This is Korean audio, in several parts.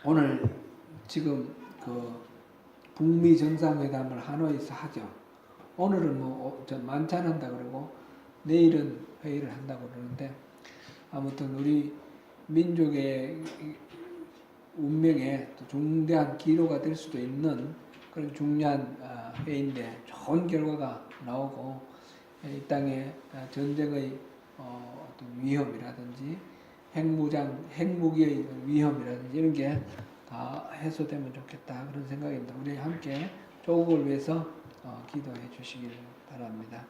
오늘 지금 그 북미 정상회담을 하노이에서 하죠. 오늘은 뭐 만찬한다 그러고 내일은 회의를 한다고 그러는데, 아무튼 우리 민족의 운명에 또 중대한 기로가 될 수도 있는 그런 중요한 회의인데, 좋은 결과가 나오고 이 땅에 전쟁의 어떤 위험이라든지 핵무기의 위험이라든지 이런 게 다 해소되면 좋겠다, 그런 생각입니다. 우리 함께 조국을 위해서 기도해 주시길 바랍니다.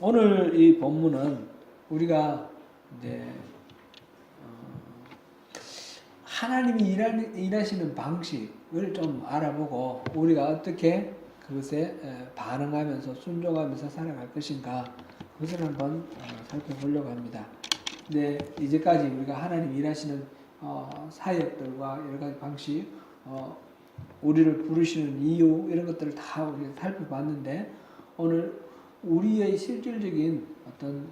오늘 이 본문은 우리가 이제 하나님이 일하시는 방식을 좀 알아보고 우리가 어떻게 그것에 반응하면서 순종하면서 살아갈 것인가, 그것을 한번 살펴보려고 합니다. 근데 이제까지 우리가 하나님 일하시는 사역들과 여러 가지 방식, 우리를 부르시는 이유, 이런 것들을 다 우리가 살펴봤는데, 오늘 우리의 실질적인 어떤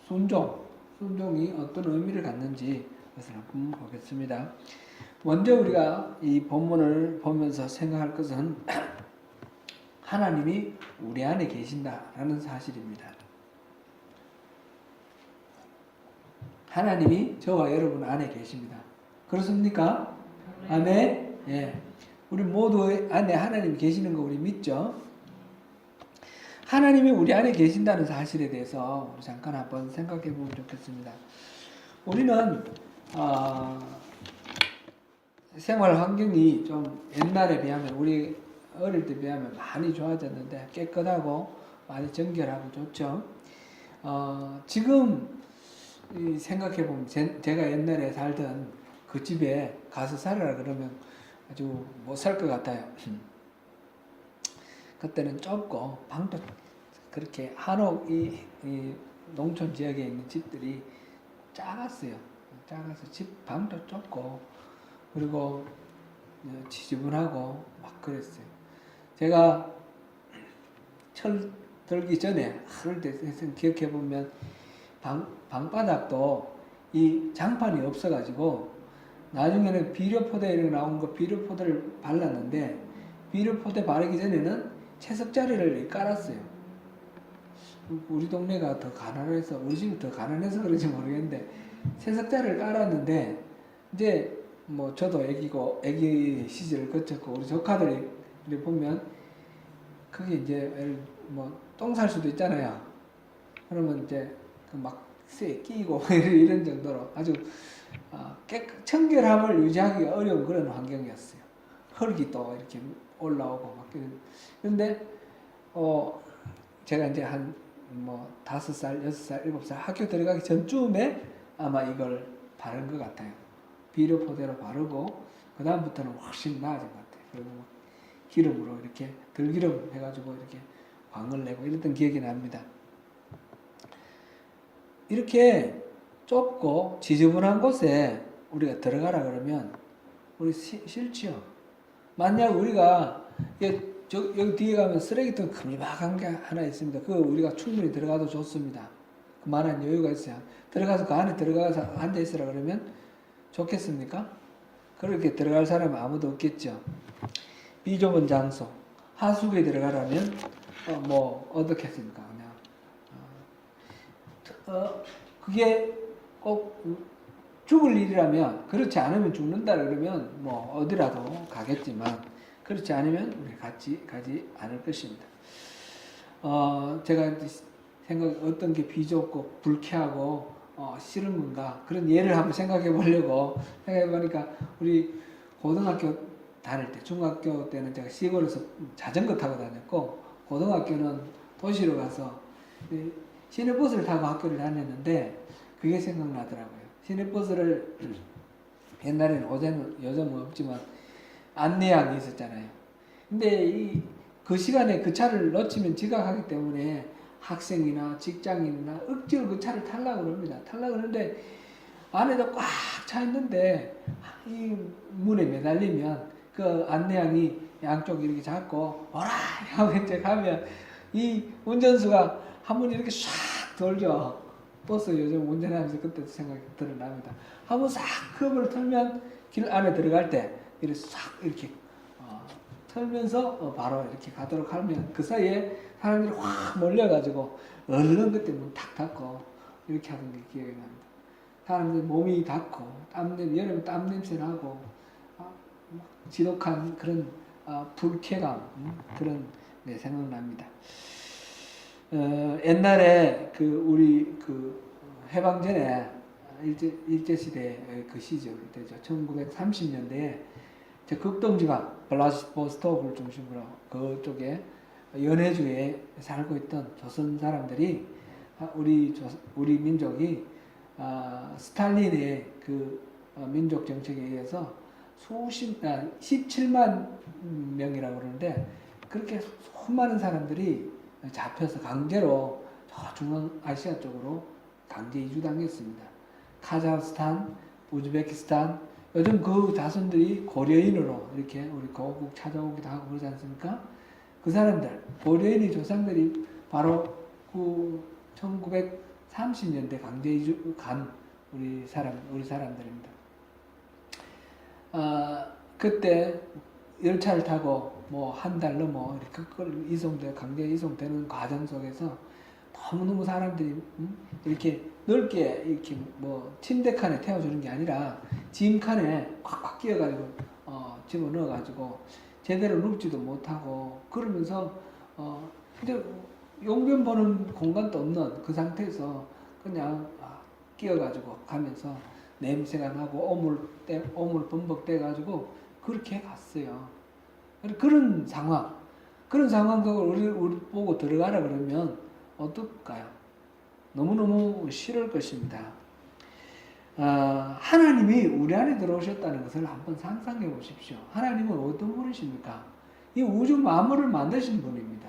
순종이 어떤 의미를 갖는지 그것을 한번 보겠습니다. 먼저 우리가 이 본문을 보면서 생각할 것은 하나님이 우리 안에 계신다라는 사실입니다. 하나님이 저와 여러분 안에 계십니다. 그렇습니까? 아멘. 예. 우리 모두 안에 하나님이 계시는 거 우리 믿죠? 하나님이 우리 안에 계신다는 사실에 대해서 우리 잠깐 한번 생각해 보면 좋겠습니다. 우리는 생활 환경이 좀 옛날에 비하면, 우리 어릴 때 비하면 많이 좋아졌는데, 깨끗하고 많이 정결하고 좋죠. 지금 생각해 보면 제가 옛날에 살던 그 집에 가서 살아라 그러면 아주 못 살 것 같아요. 그때는 좁고 방도 그렇게 한옥 이 농촌 지역에 있는 집들이 작았어요. 작아서 집 방도 좁고 그리고 지저분하고 막 그랬어요. 제가 철 들기 전에 그럴 때 기억해 보면 방바닥도 이 장판이 없어가지고 나중에는 비료포대 나온 거 비료포대를 발랐는데, 비료포대 바르기 전에는 채석자리를 깔았어요. 우리 동네가 더 가난해서, 우리 집이 더 가난해서 그런지 모르겠는데 채석자리를 깔았는데, 이제 뭐 저도 애기 시절을 거쳤고 우리 조카들이 보면 그게 이제 뭐 똥 살 수도 있잖아요. 그러면 이제 막 쇠 끼고 이런 정도로 아주 청결함을 유지하기가 어려운 그런 환경이었어요. 흙이 또 이렇게 올라오고 막 그런데 제가 이제 한 뭐 5살, 6살, 7살 학교 들어가기 전쯤에 아마 이걸 바른 것 같아요. 비료포대로 바르고 그 다음부터는 훨씬 나아진 것 같아요. 그리고 기름으로 이렇게 들기름 해가지고 이렇게 광을 내고 이랬던 기억이 납니다. 이렇게 좁고 지저분한 곳에 우리가 들어가라 그러면 우리 싫지요. 만약 우리가 여기 뒤에 가면 쓰레기통 큼지막한 게 하나 있습니다. 그거 우리가 충분히 들어가도 좋습니다. 그만한 여유가 있어야 들어가서 그 안에 들어가서 앉아 있으라 그러면 좋겠습니까? 그렇게 들어갈 사람은 아무도 없겠죠. 비좁은 장소, 하수구에 들어가라면 뭐 어떻겠습니까? 그냥 그게 꼭 죽을 일이라면, 그렇지 않으면 죽는다 그러면 뭐 어디라도 가겠지만, 그렇지 않으면 우리 가지 않을 것입니다. 제가 어떤 게 비좁고 불쾌하고 싫은 건가, 그런 예를 한번 생각해 보려고 생각해 보니까, 우리 고등학교 다닐 때, 중학교 때는 제가 시골에서 자전거 타고 다녔고, 고등학교는 도시로 가서 시내버스를 타고 학교를 다녔는데, 그게 생각나더라고요. 시내버스를 옛날에는 요즘은 없지만 안내양이 있었잖아요. 근데 그 시간에 그 차를 놓치면 지각하기 때문에 학생이나 직장인이나 억지로 그 차를 타려고 합니다. 타려고 하는데 안에도 꽉 차 있는데 이 문에 매달리면 그 안내양이 양쪽 이렇게 잡고 오라 하고 이제 가면 이 운전수가 한 번 이렇게 싹 돌죠. 버스 요즘 운전하면서 그때도 생각이 드러납니다. 한번 싹 커브를 털면 길 안에 들어갈 때 이렇게 싹 이렇게 털면서 바로 이렇게 가도록 하면 그 사이에 사람들이 확 몰려가지고 얼른 그때 문 탁 닫고 이렇게 하던 게 기억이 납니다. 사람들 몸이 닿고 여름에 땀 냄새 나고 지독한 그런 불쾌감 그런 네, 생각납니다. 옛날에 우리 해방 전에 일제 시대 그 시절 때죠. 1930년대에 극동지방 블라디보스토크를 중심으로 그쪽에 연해주에 살고 있던 조선 사람들이 우리 민족이 스탈린의 민족 정책에 의해서 17만 명이라고 그러는데 그렇게 수많은 사람들이 잡혀서 강제로 저 중앙아시아 쪽으로 강제 이주당했습니다. 카자흐스탄, 우즈베키스탄, 요즘 그 자손들이 고려인으로 이렇게 우리 고국 찾아오기도 하고 그러지 않습니까? 그 사람들, 고려인의 조상들이 바로 1930년대 강제 이주 간 우리 사람들입니다. 그때 열차를 타고 한 달 넘어 이렇게 강제 이송되는 과정 속에서 너무너무 사람들이 이렇게 넓게 이렇게 침대 칸에 태워주는 게 아니라 짐 칸에 꽉꽉 끼워가지고 집어넣어가지고 제대로 눕지도 못하고 그러면서 이제 용변 보는 공간도 없는 그 상태에서 그냥 끼워가지고 가면서 냄새가 나고 오물 범벅돼가지고 그렇게 갔어요. 그런 상황 속을 우리 보고 들어가라 그러면 어떨까요? 너무너무 싫을 것입니다. 하나님이 우리 안에 들어오셨다는 것을 한번 상상해 보십시오. 하나님은 어떤 분이십니까? 이 우주 만물을 만드신 분입니다.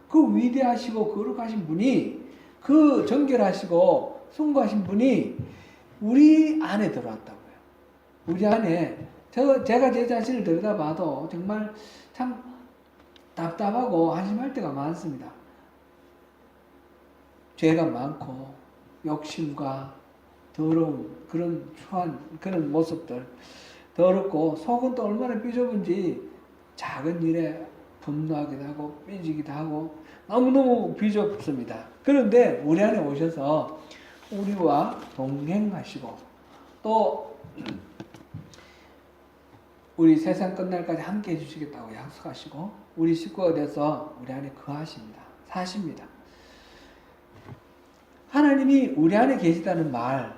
그 위대하시고 거룩하신 분이 그 정결하시고 숭고하신 분이 우리 안에 들어왔다고요. 우리 안에 제가 제 자신을 들여다봐도 정말 참 답답하고 한심할 때가 많습니다. 죄가 많고 욕심과 더러운 그런 추한 그런 모습들 더럽고 속은 또 얼마나 비좁은지 작은 일에 분노하기도 하고 삐지기도 하고 너무너무 비좁습니다. 그런데 우리 안에 오셔서 우리와 동행하시고 또 우리 세상 끝날까지 함께 해주시겠다고 약속하시고 우리 식구가 돼서 우리 안에 거하십니다. 사십니다. 하나님이 우리 안에 계시다는 말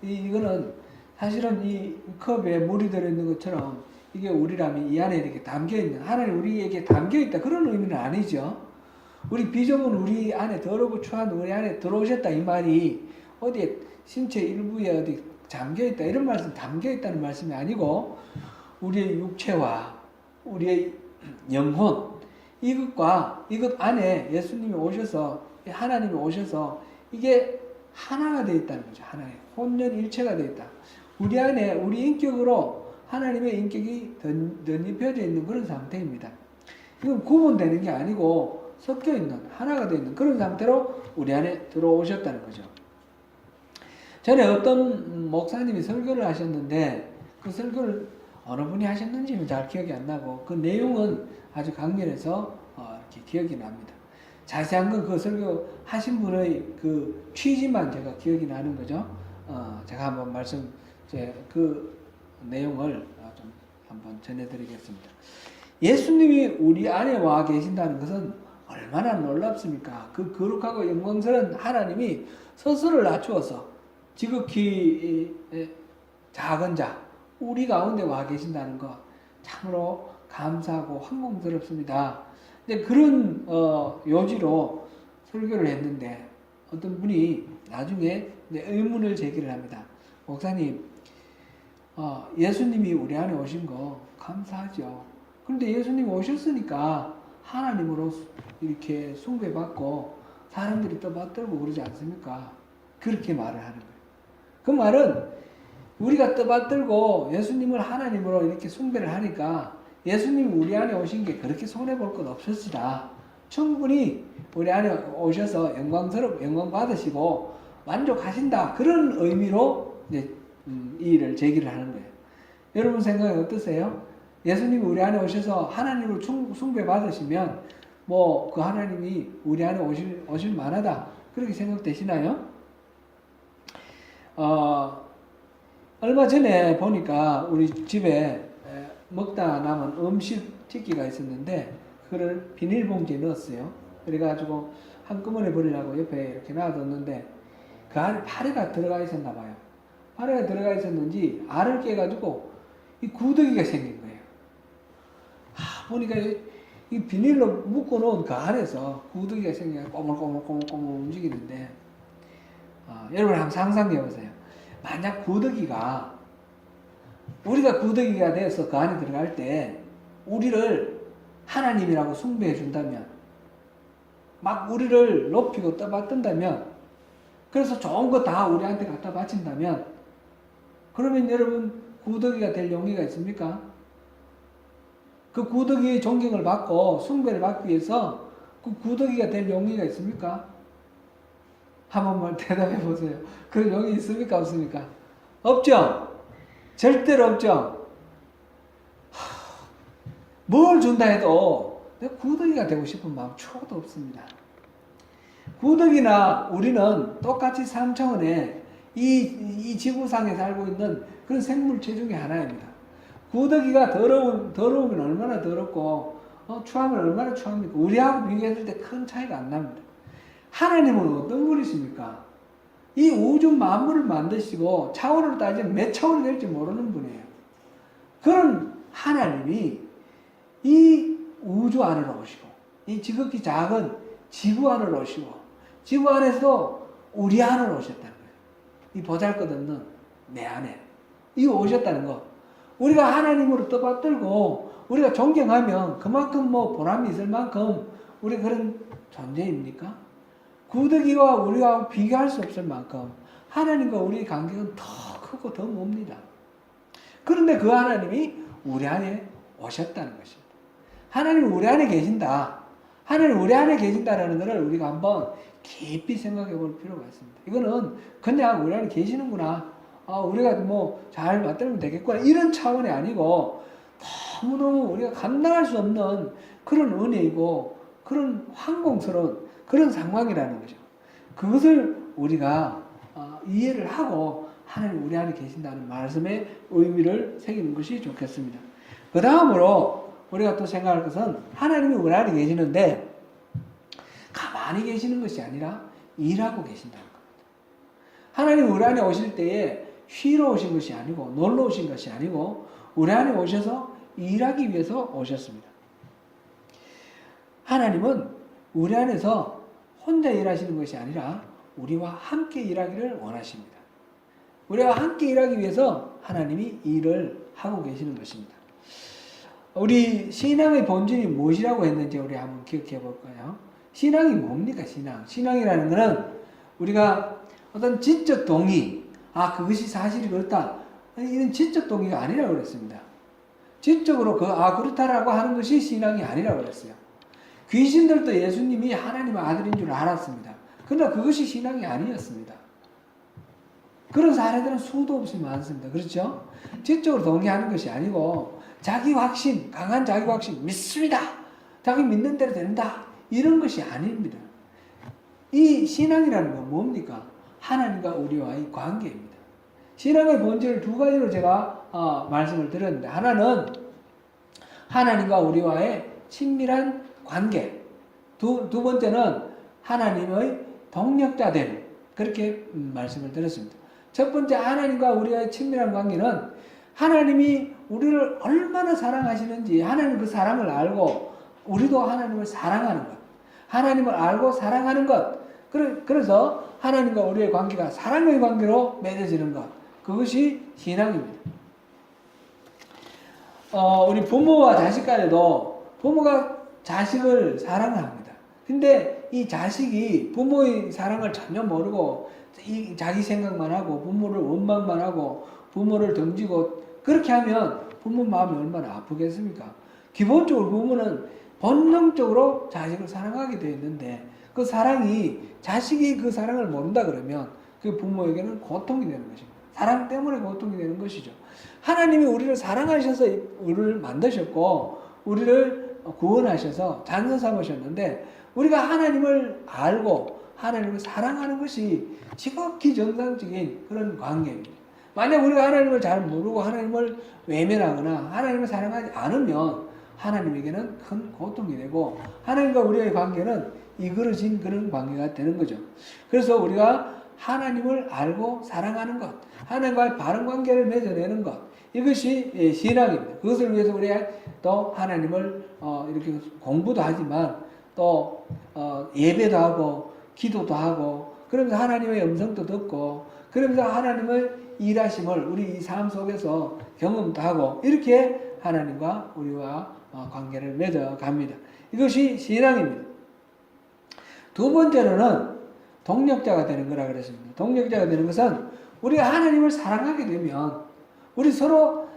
이거는 사실은 이 컵에 물이 들어있는 것처럼 이게 우리라면 이 안에 이렇게 담겨있는 하나님 우리에게 담겨있다 그런 의미는 아니죠. 우리 비좁은 우리 안에 더럽고 추한 우리 안에 들어오셨다 이 말이 어디에 신체 일부에 어디 잠겨있다 이런 말씀 담겨있다는 말씀이 아니고 우리의 육체와 우리의 영혼 이것 안에 예수님이 오셔서 하나님이 오셔서 이게 하나가 되어 있다는 거죠. 하나의 혼연일체가 되어 있다. 우리 안에 우리 인격으로 하나님의 인격이 덧입혀져 있는 그런 상태입니다. 이건 구분되는 게 아니고 섞여 있는 하나가 되어 있는 그런 상태로 우리 안에 들어오셨다는 거죠. 전에 어떤 목사님이 설교를 하셨는데 그 설교를 어느 분이 하셨는지는 잘 기억이 안 나고 그 내용은 아주 강렬해서 이렇게 기억이 납니다. 자세한 건 그 설교 하신 분의 그 취지만 제가 기억이 나는 거죠. 제가 한번 그 내용을 좀 한번 전해드리겠습니다. 예수님이 우리 안에 와 계신다는 것은 얼마나 놀랍습니까? 그 거룩하고 영광스러운 하나님이 스스로를 낮추어서 지극히 작은 자 우리 가운데 와 계신다는 것 참으로 감사하고 황공스럽습니다. 근데 그런 요지로 설교를 했는데 어떤 분이 나중에 의문을 제기를 합니다. 목사님, 예수님이 우리 안에 오신 거 감사하죠. 그런데 예수님이 오셨으니까 하나님으로 이렇게 숭배받고 사람들이 떠받들고 그러지 않습니까? 그렇게 말을 하는 거예요. 그 말은 우리가 떠받들고 예수님을 하나님으로 이렇게 숭배를 하니까 예수님이 우리 안에 오신 게 그렇게 손해볼 것 없으시다. 충분히 우리 안에 오셔서 영광 받으시고 만족하신다. 그런 의미로 이제 이 일을 제기를 하는 거예요. 여러분 생각이 어떠세요? 예수님이 우리 안에 오셔서 하나님을 숭배 받으시면 뭐 그 하나님이 우리 안에 오실 만하다. 그렇게 생각되시나요? 얼마 전에 보니까 우리 집에 먹다 남은 음식 튀기가 있었는데 그걸 비닐봉지에 넣었어요. 그래가지고 한꺼번에 버리려고 옆에 이렇게 놔뒀는데 그 안에 파리가 들어가 있었나 봐요. 파리가 들어가 있었는지 알을 깨가지고 이 구더기가 생긴 거예요. 보니까 이 비닐로 묶어놓은 그 안에서 구더기가 생겨서 꼬물꼬물 움직이는데 여러분 한번 상상해보세요. 만약 우리가 구더기가 돼서 그 안에 들어갈 때 우리를 하나님이라고 숭배해 준다면 막 우리를 높이고 떠받든다면 그래서 좋은 거 다 우리한테 갖다 바친다면 그러면 여러분 구더기가 될 용의가 있습니까? 그 구더기의 존경을 받고 숭배를 받기 위해서 그 구더기가 될 용의가 있습니까? 한 번만 대답해 보세요. 그런 용의 있습니까? 없습니까? 없죠? 절대로 없죠? 뭘 준다 해도 내가 구더기가 되고 싶은 마음 초도 없습니다. 구더기나 우리는 똑같이 3차원의 이 지구상에 살고 있는 그런 생물체 중에 하나입니다. 구더기가 더러우면 얼마나 더럽고 추하면 얼마나 추합니까? 우리하고 비교했을 때 큰 차이가 안 납니다. 하나님은 어떤 분이십니까? 이 우주 만물을 만드시고 차원으로 따지면 몇 차원이 될지 모르는 분이에요. 그런 하나님이 이 우주 안으로 오시고 이 지극히 작은 지구 안으로 오시고 지구 안에서 우리 안으로 오셨다는 거예요. 이 보잘것없는 내 안에 이 오셨다는 거. 우리가 하나님으로 떠받들고 우리가 존경하면 그만큼 뭐 보람이 있을 만큼 우리 그런 존재입니까? 구더기와 우리가 비교할 수 없을 만큼 하나님과 우리의 관계는 더 크고 더 멉니다. 그런데 그 하나님이 우리 안에 오셨다는 것입니다. 하나님이 우리 안에 계신다. 하나님 우리 안에 계신다라는 것을 우리가 한번 깊이 생각해 볼 필요가 있습니다. 이거는 그냥 우리 안에 계시는구나. 우리가 뭐 잘 맞들면 되겠구나. 이런 차원이 아니고 너무너무 우리가 감당할 수 없는 그런 은혜이고 그런 황공스러운 그런 상황이라는 거죠. 그것을 우리가 이해를 하고 하나님 우리 안에 계신다는 말씀의 의미를 새기는 것이 좋겠습니다. 그 다음으로 우리가 또 생각할 것은 하나님이 우리 안에 계시는데 가만히 계시는 것이 아니라 일하고 계신다는 겁니다. 하나님 우리 안에 오실 때에 쉬러 오신 것이 아니고 놀러 오신 것이 아니고 우리 안에 오셔서 일하기 위해서 오셨습니다. 하나님은 우리 안에서 혼자 일하시는 것이 아니라 우리와 함께 일하기를 원하십니다. 우리와 함께 일하기 위해서 하나님이 일을 하고 계시는 것입니다. 우리 신앙의 본질이 무엇이라고 했는지 우리 한번 기억해 볼까요? 신앙이 뭡니까? 신앙이라는 것은 우리가 어떤 지적 동의, 그것이 사실이 그렇다. 이런 지적 동의가 아니라고 그랬습니다. 지적으로 그렇다라고 하는 것이 신앙이 아니라고 그랬어요. 귀신들도 예수님이 하나님의 아들인 줄 알았습니다. 그러나 그것이 신앙이 아니었습니다. 그런 사례들은 수도 없이 많습니다. 그렇죠? 지적으로 동의하는 것이 아니고 자기 확신, 강한 자기 확신, 믿습니다. 자기 믿는 대로 된다. 이런 것이 아닙니다. 이 신앙이라는 건 뭡니까? 하나님과 우리와의 관계입니다. 신앙의 본질을 두 가지로 제가 말씀을 드렸는데 하나는 하나님과 우리와의 친밀한 관계, 두 번째는 하나님의 동력자됨, 그렇게 말씀을 드렸습니다. 첫 번째 하나님과 우리와의 친밀한 관계는 하나님이 우리를 얼마나 사랑하시는지 하나님 그 사랑을 알고 우리도 하나님을 사랑하는 것, 하나님을 알고 사랑하는 것, 그래서 하나님과 우리의 관계가 사랑의 관계로 맺어지는 것, 그것이 신앙입니다. 우리 부모와 자식 간에도 부모가 자식을 사랑을 합니다. 근데 이 자식이 부모의 사랑을 전혀 모르고 자기 생각만 하고 부모를 원망만 하고 부모를 던지고 그렇게 하면 부모 마음이 얼마나 아프겠습니까? 기본적으로 부모는 본능적으로 자식을 사랑하게 되어 있는데 그 사랑이 자식이 그 사랑을 모른다 그러면 그 부모에게는 고통이 되는 것입니다. 사랑 때문에 고통이 되는 것이죠. 하나님이 우리를 사랑하셔서 우리를 만드셨고 우리를 구원하셔서 자녀 삼으셨는데 우리가 하나님을 알고 하나님을 사랑하는 것이 지극히 정상적인 그런 관계입니다. 만약 우리가 하나님을 잘 모르고 하나님을 외면하거나 하나님을 사랑하지 않으면 하나님에게는 큰 고통이 되고 하나님과 우리의 관계는 이그러진 그런 관계가 되는 거죠. 그래서 우리가 하나님을 알고 사랑하는 것, 하나님과의 바른 관계를 맺어내는 것, 이것이 신앙입니다. 그것을 위해서 우리가 또 하나님을 이렇게 공부도 하지만 또 예배도 하고 기도도 하고 그러면서 하나님의 음성도 듣고 그러면서 하나님의 일하심을 우리 삶 속에서 경험도 하고 이렇게 하나님과 우리와 관계를 맺어갑니다. 이것이 신앙입니다. 두 번째로는 동력자가 되는 거라 그랬습니다. 동력자가 되는 것은 우리가 하나님을 사랑하게 되면 우리 서로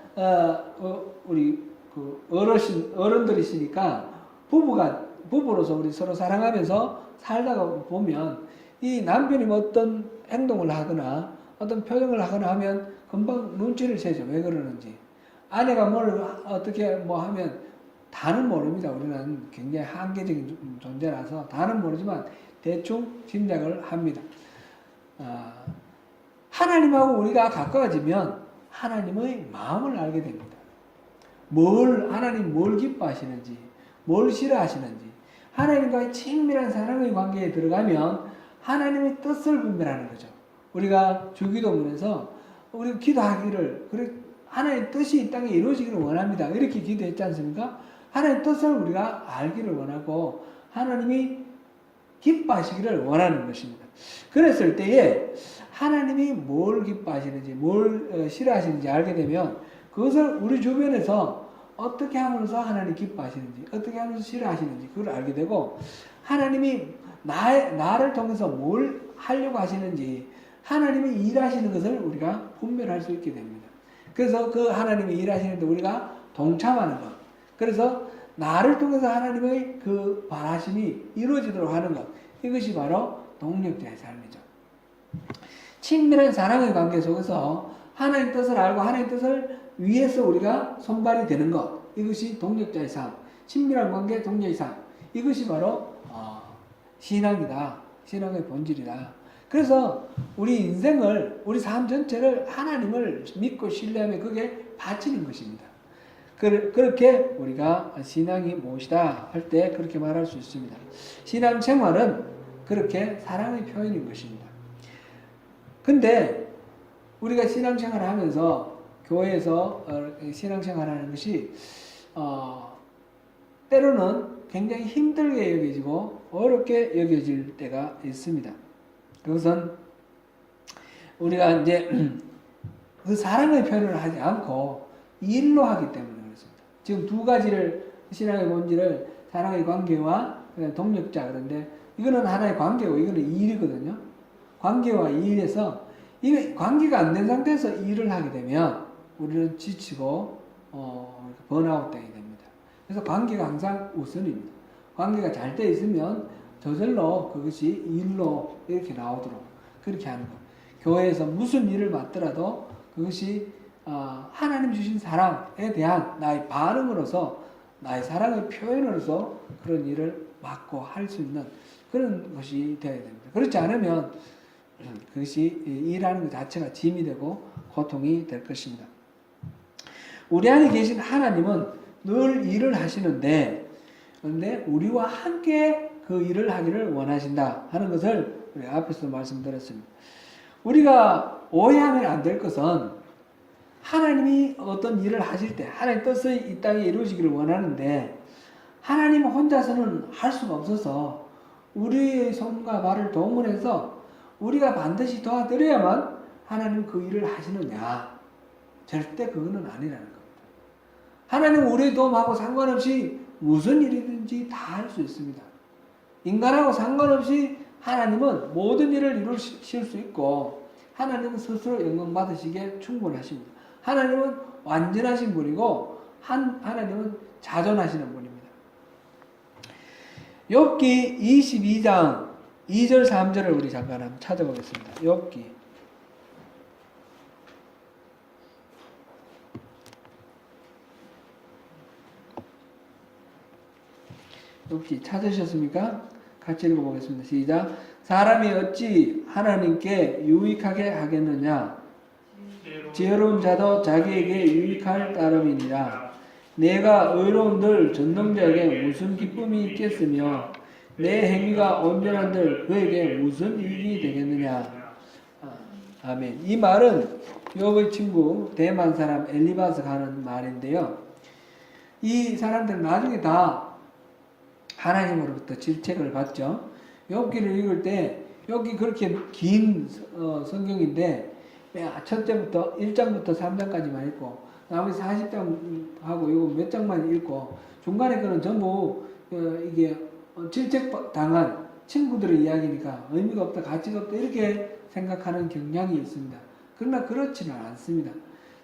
우리 그 어른들이시니까 부부로서 우리 서로 사랑하면서 살다가 보면 이 남편이 뭐 어떤 행동을 하거나 어떤 표정을 하거나 하면 금방 눈치를 채죠. 왜 그러는지. 아내가 뭘 어떻게 뭐 하면 다는 모릅니다. 우리는 굉장히 한계적인 존재라서 다는 모르지만 대충 짐작을 합니다. 하나님하고 우리가 가까워지면 하나님의 마음을 알게 됩니다. 하나님 뭘 기뻐하시는지, 뭘 싫어하시는지, 하나님과의 친밀한 사랑의 관계에 들어가면 하나님의 뜻을 분별하는 거죠. 우리가 주기도문에서 우리 기도하기를 하나님의 뜻이 이 땅에 이루어지기를 원합니다. 이렇게 기도했지 않습니까? 하나님의 뜻을 우리가 알기를 원하고 하나님이 기뻐하시기를 원하는 것입니다. 그랬을 때에 하나님이 뭘 기뻐하시는지 뭘 싫어하시는지 알게 되면 그것을 우리 주변에서 어떻게 하면서 하나님 기뻐하시는지 어떻게 하면서 싫어하시는지 그걸 알게 되고 하나님이 나를 통해서 뭘 하려고 하시는지 하나님이 일하시는 것을 우리가 분별할 수 있게 됩니다. 그래서 그 하나님이 일하시는데 우리가 동참하는 것. 그래서 나를 통해서 하나님의 그 바라심이 이루어지도록 하는 것. 이것이 바로 동력자의 삶이죠. 친밀한 사랑의 관계 속에서 하나님의 뜻을 알고 하나님의 뜻을 위해서 우리가 손발이 되는 것. 이것이 동력자의 삶. 친밀한 관계, 동력의 삶. 이것이 바로 신앙이다. 신앙의 본질이다. 그래서 우리 인생을, 우리 삶 전체를 하나님을 믿고 신뢰하며 그게 바치는 것입니다. 그렇게 우리가 신앙이 무엇이다 할 때 그렇게 말할 수 있습니다. 신앙 생활은 그렇게 사랑의 표현인 것입니다. 근데 우리가 신앙생활을 하면서 교회에서 신앙생활을 하는 것이 때로는 굉장히 힘들게 여겨지고 어렵게 여겨질 때가 있습니다. 그것은 우리가 이제 그 사랑의 표현을 하지 않고 일로 하기 때문에 그렇습니다. 지금 두 가지를 신앙의 본질을 사랑의 관계와 동력자 그런데 이거는 하나의 관계고 이거는 일이거든요. 관계와 일에서 이 관계가 안 된 상태에서 일을 하게 되면 우리는 지치고 번아웃 되게 됩니다. 그래서 관계가 항상 우선입니다. 관계가 잘 돼 있으면 저절로 그것이 일로 이렇게 나오도록 그렇게 하는 것. 교회에서 무슨 일을 맡더라도 그것이 하나님 주신 사랑에 대한 나의 반응으로서 나의 사랑의 표현으로서 그런 일을 맡고 할 수 있는 그런 것이 되어야 됩니다. 그렇지 않으면 그것이 일하는 것 자체가 짐이 되고 고통이 될 것입니다. 우리 안에 계신 하나님은 늘 일을 하시는데 그런데 우리와 함께 그 일을 하기를 원하신다 하는 것을 우리 앞에서 말씀드렸습니다. 우리가 오해하면 안 될 것은 하나님이 어떤 일을 하실 때 하나님 뜻이 이 땅에 이루어지기를 원하는데 하나님 혼자서는 할 수가 없어서 우리의 손과 발을 동원해서 우리가 반드시 도와드려야만 하나님 그 일을 하시느냐? 절대 그거는 아니라는 겁니다. 하나님은 우리의 도움하고 상관없이 무슨 일이든지 다 할 수 있습니다. 인간하고 상관없이 하나님은 모든 일을 이루실 수 있고 하나님은 스스로 영광 받으시기에 충분하십니다. 하나님은 완전하신 분이고 하나님은 자존하시는 분입니다. 욥기 22장 2절 3절을 우리 잠깐 한번 찾아보겠습니다. 욥기 욥기 찾으셨습니까? 같이 읽어보겠습니다. 시작. 사람이 어찌 하나님께 유익하게 하겠느냐? 지혜로운 자도 자기에게 유익할 따름이니라. 내가 의로운들 전능자에게 무슨 기쁨이 있겠으며 내 행위가 온전한들 그에게 무슨 이익이 되겠느냐. 아멘. 이 말은 욥의 친구 대만 사람 엘리바스가 하는 말인데요. 이 사람들은 나중에 다 하나님으로부터 질책을 받죠. 욥기를 읽을 때 욥기 그렇게 긴 성경인데 첫째부터 1장부터 3장까지만 읽고 나머지 40장하고 이거 몇 장만 읽고 중간에 거는 전부 이게 질책당한 친구들의 이야기니까 의미가 없다, 가치가 없다 이렇게 생각하는 경향이 있습니다. 그러나 그렇지는 않습니다.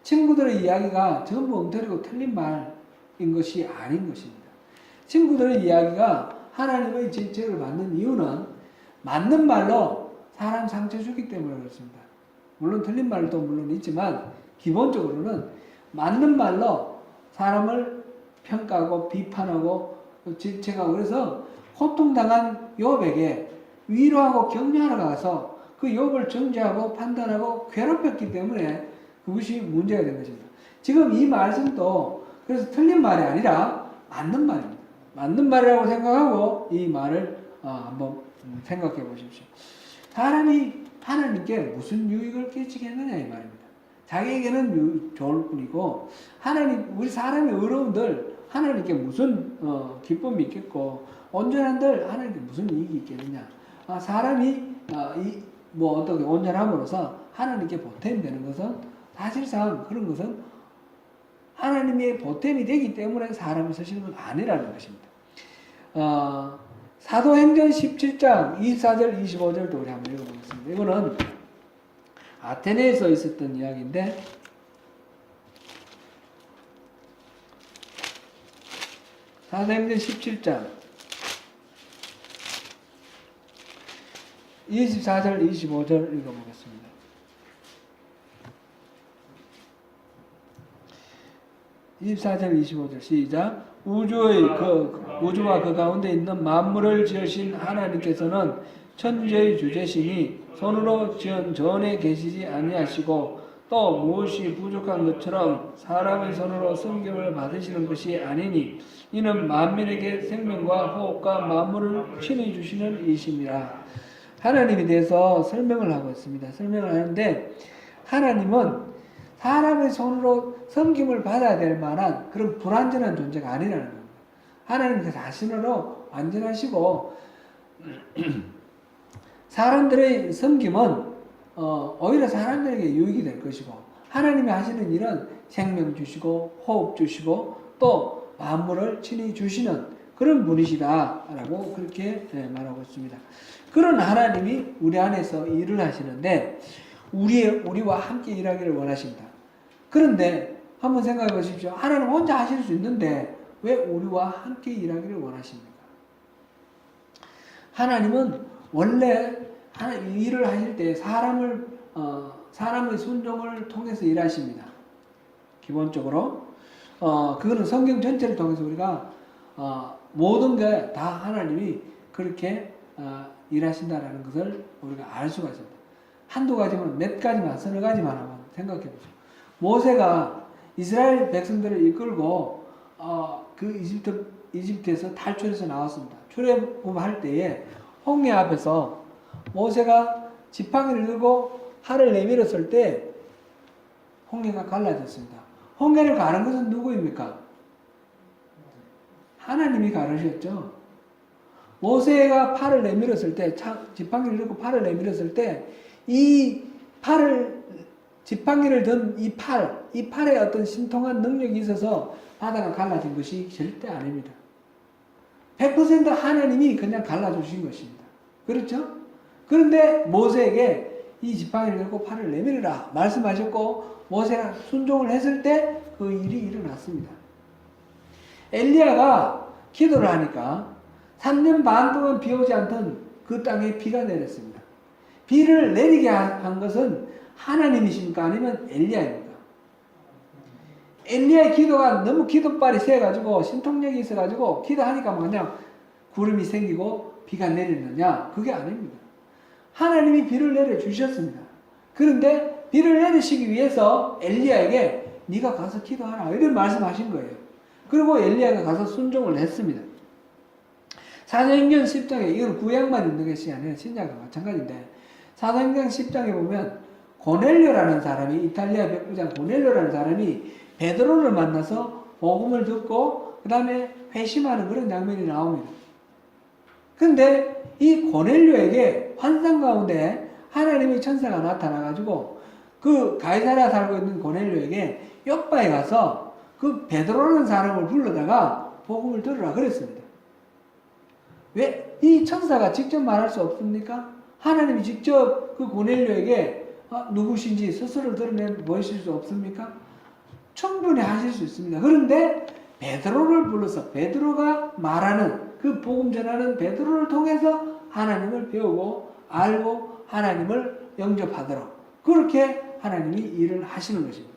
친구들의 이야기가 전부 엉터리고 틀린 말인 것이 아닌 것입니다. 친구들의 이야기가 하나님의 질책을 받는 이유는 맞는 말로 사람 상처 주기 때문에 그렇습니다. 물론 틀린 말도 물론 있지만 기본적으로는 맞는 말로 사람을 평가하고 비판하고 질책하고 그래서 고통당한 욥에게 위로하고 격려하러 가서 그 욥을 정죄하고 판단하고 괴롭혔기 때문에 그것이 문제가 된 것입니다. 지금 이 말씀도 그래서 틀린 말이 아니라 맞는 말입니다. 맞는 말이라고 생각하고 이 말을 한번 생각해 보십시오. 사람이 하나님께 무슨 유익을 끼치겠느냐 이 말입니다. 자기에게는 좋을 뿐이고 하나님 우리 사람이 의로운들 하나님께 무슨 기쁨이 있겠고 온전한들 하나님께 무슨 이익이 있겠느냐. 사람이 어떻게 온전함으로써 하나님께 보탬이 되는 것은 사실상 그런 것은 하나님의 보탬이 되기 때문에 사람이 서시는 건 아니라는 것입니다. 사도행전 17장 24절 25절도 우리 한번 읽어보겠습니다. 이거는 아테네에서 있었던 이야기인데 사도행전 17장 24절 25절 읽어보겠습니다. (24절) 25절 시작. 우주와 그 가운데 있는 만물을 지으신 하나님께서는 천지의 주제시니 손으로 지은 전에 계시지 아니하시고 또 무엇이 부족한 것처럼 사람의 손으로 섬김을 받으시는 것이 아니니 이는 만민에게 생명과 호흡과 만물을 친히 주시는 이심이라. 하나님에 대해서 설명을 하고 있습니다. 설명을 하는데 하나님은 사람의 손으로 섬김을 받아야 될 만한 그런 불완전한 존재가 아니라는 겁니다. 하나님 자신으로 완전하시고 사람들의 섬김은 오히려 사람들에게 유익이 될 것이고 하나님이 하시는 일은 생명 주시고 호흡 주시고 또 만물을 친히 주시는 그런 분이시다라고 그렇게 말하고 있습니다. 그런 하나님이 우리 안에서 일을 하시는데 우리와 함께 일하기를 원하십니다. 그런데 한번 생각해 보십시오. 하나님 혼자 하실 수 있는데 왜 우리와 함께 일하기를 원하십니까? 하나님은 원래 일을 하실 때 사람의 순종을 통해서 일하십니다. 기본적으로 그거는 성경 전체를 통해서 우리가 모든 게 다 하나님이 그렇게 일하신다라는 것을 우리가 알 수가 있습니다. 한두 가지만 몇 가지만 서너 가지만 한번 생각해 보세요. 모세가 이스라엘 백성들을 이끌고 그 이집트에서 탈출해서 나왔습니다. 출애굽할 때에 홍해 앞에서 모세가 지팡이를 들고 팔을 내밀었을 때 홍해가 갈라졌습니다. 홍해를 가른 것은 누구입니까? 하나님이 가르셨죠. 모세가 팔을 내밀었을 때, 지팡이를 들고 팔을 내밀었을 때, 지팡이를 든 이 팔에 어떤 신통한 능력이 있어서 바다가 갈라진 것이 절대 아닙니다. 100% 하나님이 그냥 갈라주신 것입니다. 그렇죠? 그런데 모세에게 이 지팡이를 들고 팔을 내밀으라 말씀하셨고 모세가 순종을 했을 때 그 일이 일어났습니다. 엘리야가 기도를 하니까 3년 반 동안 비 오지 않던 그 땅에 비가 내렸습니다. 비를 내리게 한 것은 하나님이십니까? 아니면 엘리야입니까? 엘리야의 기도가 너무 기도발이 세가지고 신통력이 있어가지고 기도하니까 그냥 구름이 생기고 비가 내리느냐? 그게 아닙니다. 하나님이 비를 내려주셨습니다. 그런데 비를 내리시기 위해서 엘리야에게 네가 가서 기도하라 이런 말씀하신 거예요. 그리고 엘리야가 가서 순종을 했습니다. 사도행전 10장에 이건 구약만 있는 것이 아니라 신약과 마찬가지인데 사도행전 10장에 보면 고넬료라는 사람이 이탈리아 백부장 고넬료라는 사람이 베드로를 만나서 복음을 듣고 그 다음에 회심하는 그런 장면이 나옵니다. 근데 이 고넬료에게 환상 가운데 하나님의 천사가 나타나가지고 그 가이사랴 살고 있는 고넬료에게 요빠에 가서 그 베드로라는 사람을 불러다가 복음을 들으라 그랬습니다. 왜? 이 천사가 직접 말할 수 없습니까? 하나님이 직접 그 고넬료에게 누구신지 스스로 드러내 보이실 수 없습니까? 충분히 하실 수 있습니다. 그런데 베드로를 불러서 베드로가 말하는 그 복음 전하는 베드로를 통해서 하나님을 배우고 알고 하나님을 영접하도록 그렇게 하나님이 일을 하시는 것입니다.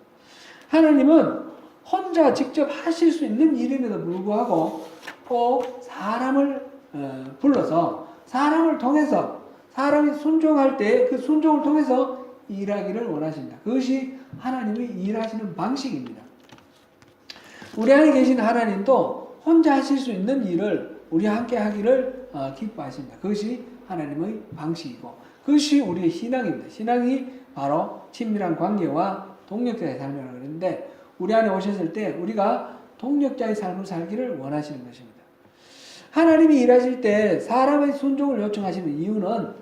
하나님은 혼자 직접 하실 수 있는 일임에도 불구하고 또 사람을 불러서 사람을 통해서 사람이 순종할 때 그 순종을 통해서 일하기를 원하십니다. 그것이 하나님의 일하시는 방식입니다. 우리 안에 계신 하나님도 혼자 하실 수 있는 일을 우리와 함께 하기를 기뻐하십니다. 그것이 하나님의 방식이고 그것이 우리의 신앙입니다. 신앙이 바로 친밀한 관계와 동력자의 삶이라고 그러는데 우리 안에 오셨을 때 우리가 동력자의 삶을 살기를 원하시는 것입니다. 하나님이 일하실 때 사람의 순종을 요청하시는 이유는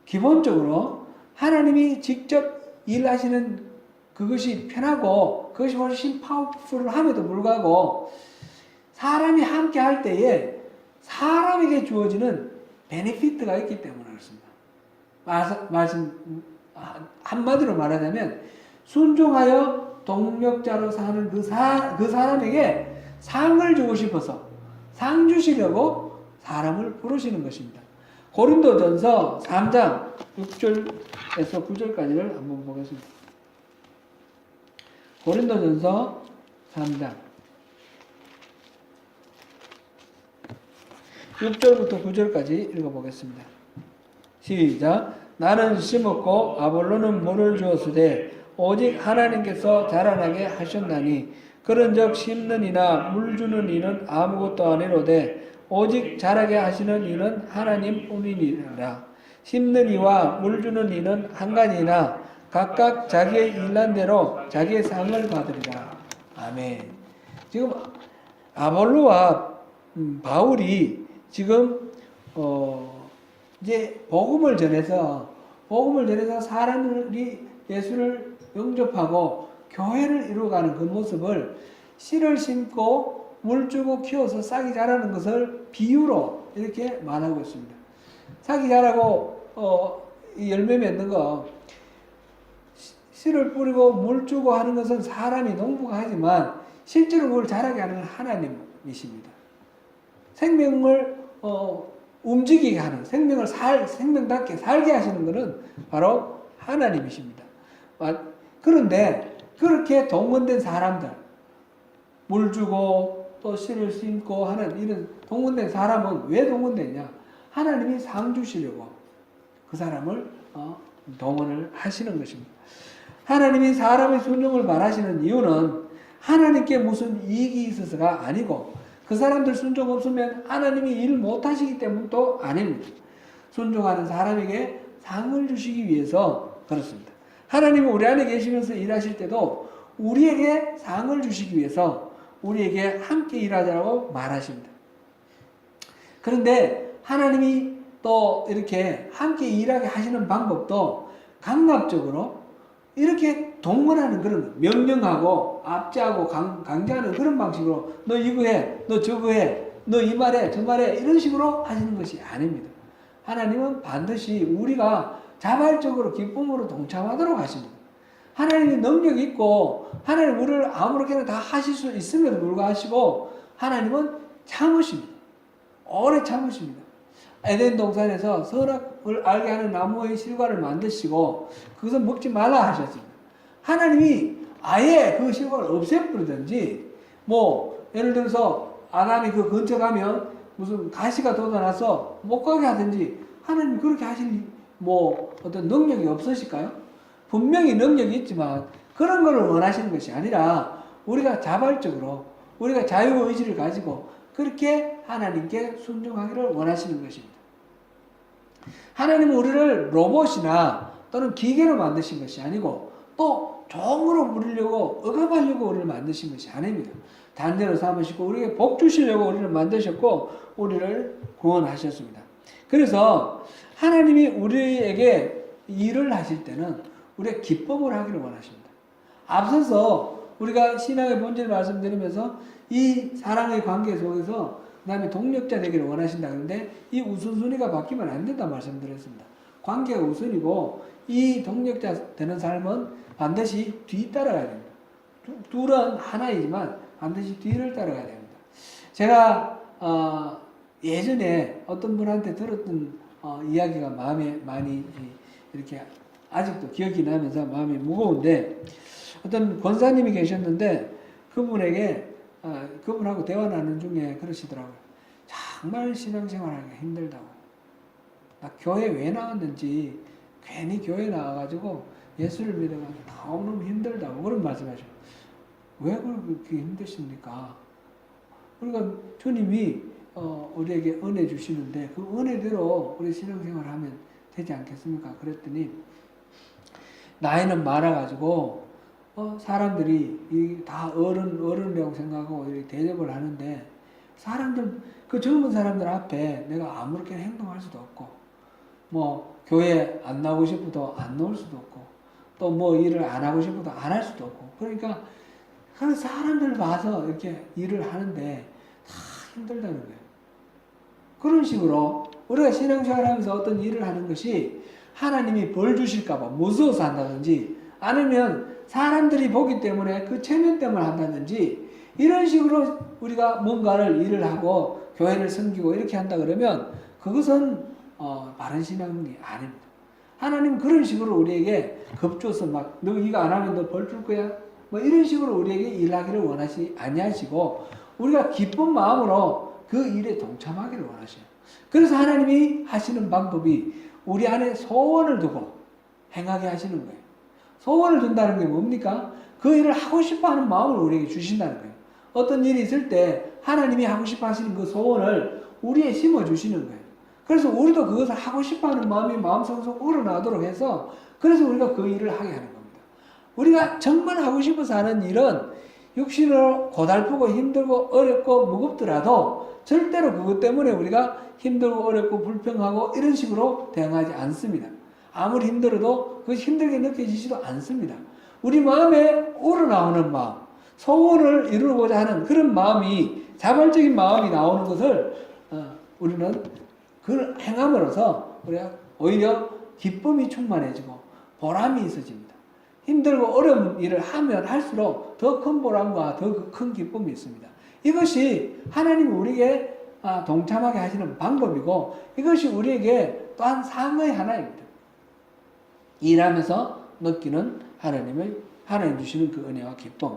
기본적으로 하나님이 직접 일하시는 그것이 편하고 그것이 훨씬 파워풀함에도 불구하고 사람이 함께 할 때에 사람에게 주어지는 베네피트가 있기 때문에 그렇습니다. 한마디로 말하자면 순종하여 동력자로 사는 그 사람에게 상을 주고 싶어서 상 주시려고 사람을 부르시는 것입니다. 고린도전서 3장 6절에서 9절까지를 한번 보겠습니다. 고린도전서 3장 6절부터 9절까지 읽어보겠습니다. 시작. 나는 심었고 아볼로는 물을 주었으되 오직 하나님께서 자라나게 하셨나니 그런즉 심는 이나 물 주는 이는 아무것도 아니로되 오직 자라게 하시는 이는 하나님 뿐이니라. 심는 이와 물 주는 이는 한 가지이나 각각 자기의 일한 대로 자기의 상을 받으리라. 아멘. 지금 아볼로와 바울이 지금 이제 복음을 전해서 사람들이 예수를 영접하고 교회를 이루어가는 그 모습을 씨를 심고 물 주고 키워서 싹이 자라는 것을 비유로 이렇게 말하고 있습니다. 싹이 자라고 열매 맺는 거 씨를 뿌리고 물 주고 하는 것은 사람이 농부가 하지만 실제로 그걸 자라게 하는 건 하나님이십니다. 생명을 움직이게 하는 생명답게 살게 하시는 것은 바로 하나님이십니다. 그런데 그렇게 동원된 사람들 물 주고 또 씨를 심고 하는 이런 동원된 사람은 왜 동원됐냐? 하나님이 상 주시려고 그 사람을 동원을 하시는 것입니다. 하나님이 사람의 순종을 바라시는 이유는 하나님께 무슨 이익이 있어서가 아니고 그 사람들 순종 없으면 하나님이 일 못하시기 때문도 아닙니다. 순종하는 사람에게 상을 주시기 위해서 그렇습니다. 하나님은 우리 안에 계시면서 일하실 때도 우리에게 상을 주시기 위해서 우리에게 함께 일하자고 말하십니다. 그런데 하나님이 또 이렇게 함께 일하게 하시는 방법도 강압적으로 이렇게 동원하는 그런 명령하고 압제하고 강제하는 그런 방식으로 너 이거 해, 너 저거 해, 너 이 말해, 저 말해 이런 식으로 하시는 것이 아닙니다. 하나님은 반드시 우리가 자발적으로 기쁨으로 동참하도록 하십니다. 하나님이 능력 있고 하나님 우리를 아무렇게나 다 하실 수 있음에도 불구하고 하나님은 참으십니다. 오래 참으십니다. 에덴 동산에서 선악을 알게 하는 나무의 실과를 만드시고 그것을 먹지 말라 하셨습니다. 하나님이 아예 그 실과를 없애버리든지 예를 들어서 아담이 그 근처 가면 무슨 가시가 돋아나서 못 가게 하든지 하나님 그렇게 하실 뭐 어떤 능력이 없으실까요? 분명히 능력이 있지만 그런 걸 원하시는 것이 아니라 우리가 자발적으로 우리가 자유의지를 가지고 그렇게 하나님께 순종하기를 원하시는 것입니다. 하나님은 우리를 로봇이나 또는 기계로 만드신 것이 아니고 또 종으로 부리려고 억압하려고 우리를 만드신 것이 아닙니다. 단대로 삼으시고 우리에게 복 주시려고 우리를 만드셨고 우리를 구원하셨습니다. 그래서 하나님이 우리에게 일을 하실 때는 우리가 기쁨을 하기를 원하십니다. 앞서서 우리가 신앙의 본질을 말씀드리면서 이 사랑의 관계 속에서 그 다음에 동력자 되기를 원하신다 그러는데 이 우선순위가 바뀌면 안 된다 말씀드렸습니다. 관계가 우선이고 이 동력자 되는 삶은 반드시 뒤따라가야 됩니다. 둘은 하나이지만 반드시 뒤를 따라가야 됩니다. 제가 예전에 어떤 분한테 들었던 이야기가 마음에 많이 이렇게 아직도 기억이 나면서 마음이 무거운데 어떤 권사님이 계셨는데 그분하고 대화 나누는 중에 그러시더라고요. 정말 신앙생활하기가 힘들다고. 나 교회 왜 나왔는지 괜히 교회 나와가지고 예수를 믿어가지고 너무 힘들다고 그런 말씀하셔요. 왜 그렇게 힘드십니까? 우리가 주님이 우리에게 은혜 주시는데 그 은혜대로 우리 신앙생활 하면 되지 않겠습니까? 그랬더니 나이는 많아가지고 사람들이 다 어른이라고 생각하고 대접을 하는데 사람들 그 젊은 사람들 앞에 내가 아무렇게나 행동할 수도 없고 뭐 교회 안 나오고 싶어도 안 나올 수도 없고 또 뭐 일을 안 하고 싶어도 안 할 수도 없고 그러니까 그 사람들 봐서 이렇게 일을 하는데 다 힘들다는 거예요. 그런 식으로 우리가 신앙생활 하면서 어떤 일을 하는 것이 하나님이 벌 주실까봐 무서워서 한다든지 아니면 사람들이 보기 때문에 그 체면 때문에 한다든지 이런 식으로 우리가 뭔가를 일을 하고 교회를 섬기고 이렇게 한다 그러면 그것은 바른 신앙이 아닙니다. 하나님 그런 식으로 우리에게 겁줘서 막 너 이거 안 하면 너 벌 줄 거야 뭐 이런 식으로 우리에게 일하기를 원하시 아니하시고 우리가 기쁜 마음으로 그 일에 동참하기를 원하셔요. 그래서 하나님이 하시는 방법이 우리 안에 소원을 두고 행하게 하시는 거예요. 소원을 둔다는 게 뭡니까? 그 일을 하고 싶어 하는 마음을 우리에게 주신다는 거예요. 어떤 일이 있을 때 하나님이 하고 싶어 하시는 그 소원을 우리에 심어 주시는 거예요. 그래서 우리도 그것을 하고 싶어 하는 마음이 마음속에서 우러나도록 해서 그래서 우리가 그 일을 하게 하는 겁니다. 우리가 정말 하고 싶어서 하는 일은 육신으로 고달프고 힘들고 어렵고 무겁더라도 절대로 그것 때문에 우리가 힘들고 어렵고 불평하고 이런 식으로 대응하지 않습니다. 아무리 힘들어도 그것이 힘들게 느껴지지도 않습니다. 우리 마음에 우러나오는 마음, 소원을 이루고자 하는 그런 마음이 자발적인 마음이 나오는 것을 우리는 그걸 행함으로써 우리가 오히려 기쁨이 충만해지고 보람이 있어집니다. 힘들고 어려운 일을 하면 할수록 더 큰 보람과 더 큰 기쁨이 있습니다. 이것이 하나님이 우리에게 동참하게 하시는 방법이고 이것이 우리에게 또한 상의 하나입니다. 일하면서 느끼는 하나님 주시는 그 은혜와 기쁨.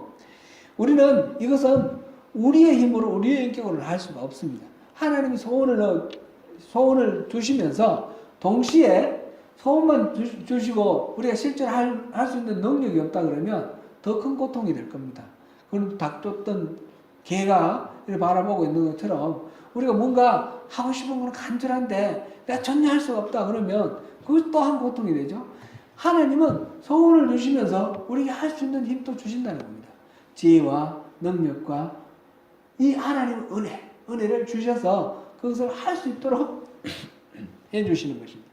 우리는 이것은 우리의 힘으로 우리의 인격으로 할 수가 없습니다. 하나님이 소원을 주시면서 동시에 소원만 주시고 우리가 실제로 할 수 있는 능력이 없다 그러면 더 큰 고통이 될 겁니다. 그건 닭 쫓던 개가 이렇게 바라보고 있는 것처럼 우리가 뭔가 하고 싶은 건 간절한데 내가 전혀 할 수가 없다 그러면 그것 또한 고통이 되죠. 하나님은 소원을 주시면서 우리에게 할 수 있는 힘도 주신다는 겁니다. 지혜와 능력과 이 하나님의 은혜를 주셔서 그것을 할 수 있도록 해주시는 것입니다.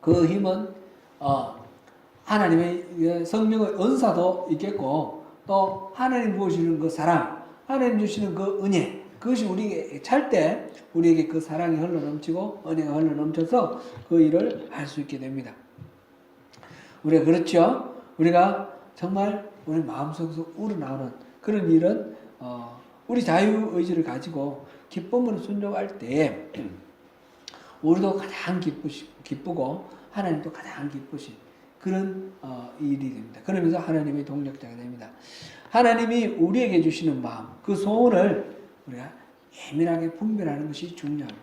그 힘은 하나님의 성령의 은사도 있겠고 또 하나님 부어주시는 그 사랑, 하나님 주시는 그 은혜 그것이 우리에게 찰 때 우리에게 그 사랑이 흘러넘치고 은혜가 흘러넘쳐서 그 일을 할 수 있게 됩니다. 우리가 그렇죠? 우리가 정말 우리 마음속에서 우러나오는 그런 일은 우리 자유의지를 가지고 기쁨으로 순종할 때 우리도 가장 기쁘고 하나님도 가장 기쁘신 그런 일이 됩니다. 그러면서 하나님의 동력자가 됩니다. 하나님이 우리에게 주시는 마음, 그 소원을 우리가 예민하게 분별하는 것이 중요합니다.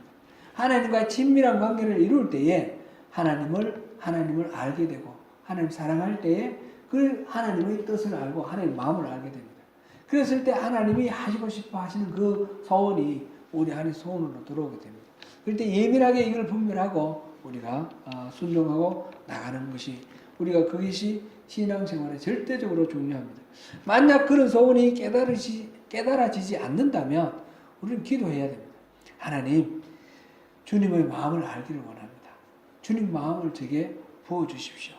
하나님과의 친밀한 관계를 이룰 때에 하나님을 알게 되고 하나님 사랑할 때에 그 하나님의 뜻을 알고 하나님의 마음을 알게 됩니다. 그랬을 때 하나님이 하시고 싶어 하시는 그 소원이 우리 안에 소원으로 들어오게 됩니다. 그럴 때 예민하게 이걸 분별하고 우리가 순종하고 나가는 것이 우리가 그것이 신앙생활에 절대적으로 중요합니다. 만약 그런 소원이 깨달아지지 않는다면 우리는 기도해야 됩니다. 하나님, 주님의 마음을 알기를 원합니다. 주님 마음을 제게 부어주십시오.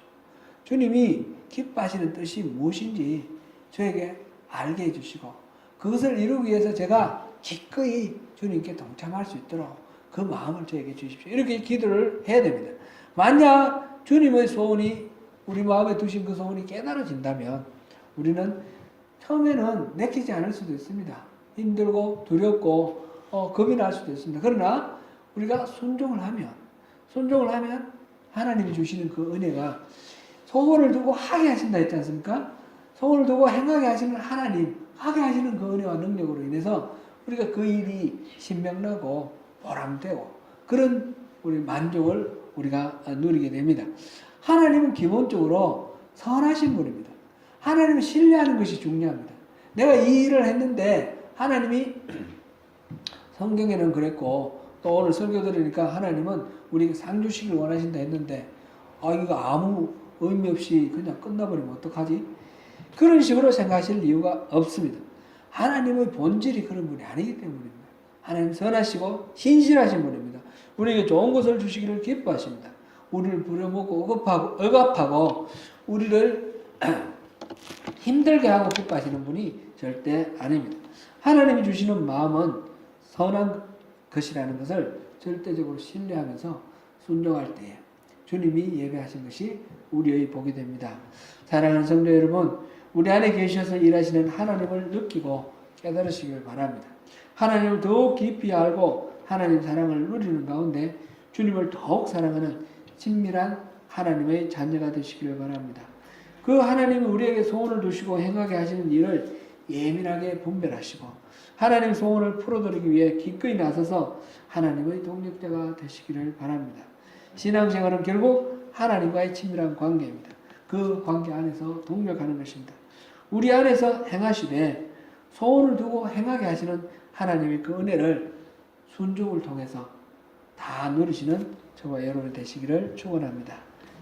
주님이 기뻐하시는 뜻이 무엇인지 저에게 알게 해주시고 그것을 이루기 위해서 제가 기꺼이 주님께 동참할 수 있도록 그 마음을 저에게 주십시오. 이렇게 기도를 해야 됩니다. 만약 주님의 소원이 우리 마음에 두신 그 소원이 깨달아진다면 우리는 처음에는 내키지 않을 수도 있습니다. 힘들고 두렵고 겁이 날 수도 있습니다. 그러나 우리가 순종을 하면 하나님이 주시는 그 은혜가 소원을 두고 하게 하신다 했지 않습니까? 소원을 두고 행하게 하시는 하나님, 하게 하시는 그 은혜와 능력으로 인해서 우리가 그 일이 신명나고 보람되고 그런 우리 만족을 우리가 누리게 됩니다. 하나님은 기본적으로 선하신 분입니다. 하나님을 신뢰하는 것이 중요합니다. 내가 이 일을 했는데 하나님이 성경에는 그랬고 또 오늘 설교 들으니까 하나님은 우리에게 상 주시길 원하신다 했는데 이거 아무 의미 없이 그냥 끝나버리면 어떡하지? 그런 식으로 생각하실 이유가 없습니다. 하나님의 본질이 그런 분이 아니기 때문입니다. 하나님 선하시고 신실하신 분입니다. 우리에게 좋은 것을 주시기를 기뻐하십니다. 우리를 부려먹고 억압하고 우리를 힘들게 하고 기뻐하시는 분이 절대 아닙니다. 하나님이 주시는 마음은 선한 것이라는 것을 절대적으로 신뢰하면서 순종할 때에 주님이 예배하신 것이 우리의 복이 됩니다. 사랑하는 성도 여러분, 우리 안에 계셔서 일하시는 하나님을 느끼고 깨달으시길 바랍니다. 하나님을 더욱 깊이 알고 하나님 사랑을 누리는 가운데 주님을 더욱 사랑하는 친밀한 하나님의 자녀가 되시길 바랍니다. 그 하나님이 우리에게 소원을 두시고 행하게 하시는 일을 예민하게 분별하시고 하나님의 소원을 풀어드리기 위해 기꺼이 나서서 하나님의 동력자가 되시기를 바랍니다. 신앙생활은 결국 하나님과의 친밀한 관계입니다. 그 관계 안에서 동력하는 것입니다. 우리 안에서 행하시되 소원을 두고 행하게 하시는 하나님의 그 은혜를 순종을 통해서 다 누리시는 저와 여러분이 되시기를 축원합니다.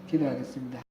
기도하겠습니다.